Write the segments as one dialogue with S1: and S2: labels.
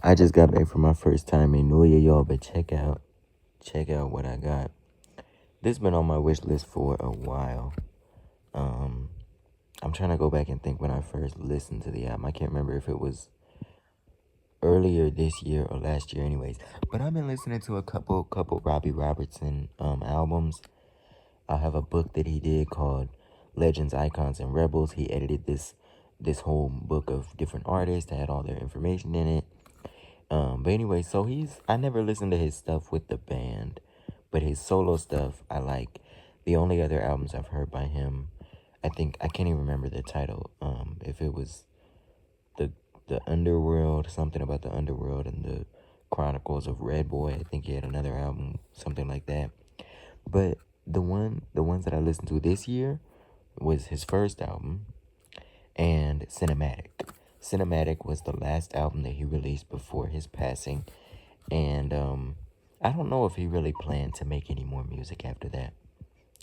S1: I just got back from my first time in New York, y'all, but check out what I got. This been on my wish list for a while. I'm trying to go back and think when I first listened to the album. I can't remember if it was earlier this year or last year, anyways. But I've been listening to a couple Robbie Robertson albums. I have a book that he did called Legends, Icons, and Rebels. He edited this whole book of different artists that had all their information in it. But anyway, so I never listened to his stuff with the band, but his solo stuff I like. The only other albums I've heard by him, I can't even remember the title. If it was the Underworld, something about the Underworld and the Chronicles of Red Boy. I think he had another album, something like that. But the ones that I listened to this year was his first album and Cinematic. Cinematic was the last album that he released before his passing, and I don't know if he really planned to make any more music after that.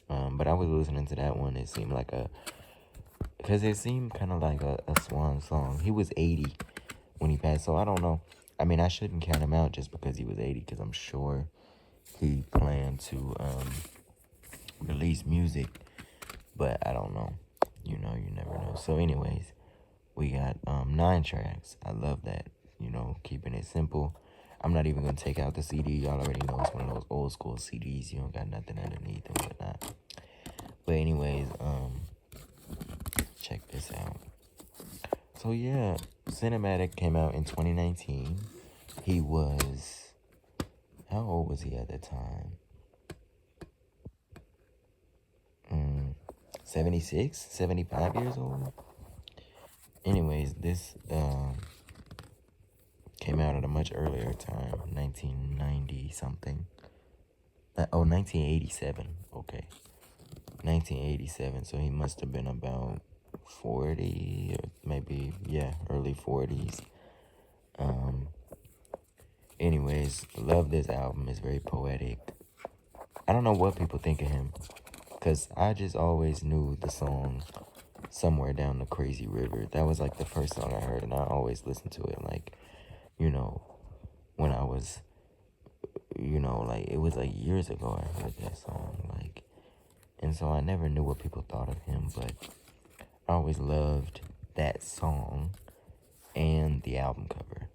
S1: But I was listening to that one. It seemed like it seemed kind of like a swan song. He was 80 when he passed, so I don't know. I mean, I shouldn't count him out just because he was 80, because I'm sure he planned to release music, but I don't know. You never know. So anyways, we got 9 tracks. I love that. Keeping it simple. I'm not even gonna take out the CD. Y'all already know it's one of those old school CDs. You don't got nothing underneath and whatnot. But anyways, check this out. So yeah, Cinematic came out in 2019. He was, how old was he at the time? 76, 75 years old. Anyways, this came out at a much earlier time, 1990 something. 1987. Okay, 1987. So he must have been about 40, or maybe, yeah, early 40s. Anyways, love this album. It's very poetic. I don't know what people think of him, because I just always knew the song Somewhere Down the Crazy River. That was like the first song I heard, and I always listened to it, like, when I was, like, it was like years ago I heard that song, like, and so I never knew what people thought of him, but I always loved that song and the album cover.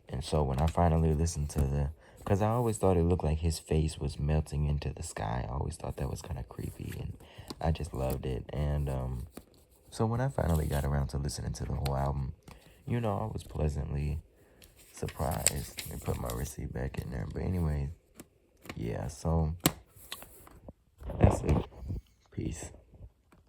S1: And so when I finally listened to because I always thought it looked like his face was melting into the sky. I always thought that was kind of creepy, and I just loved it. And so when I finally got around to listening to the whole album, I was pleasantly surprised. And put my receipt back in there. But anyway, yeah, so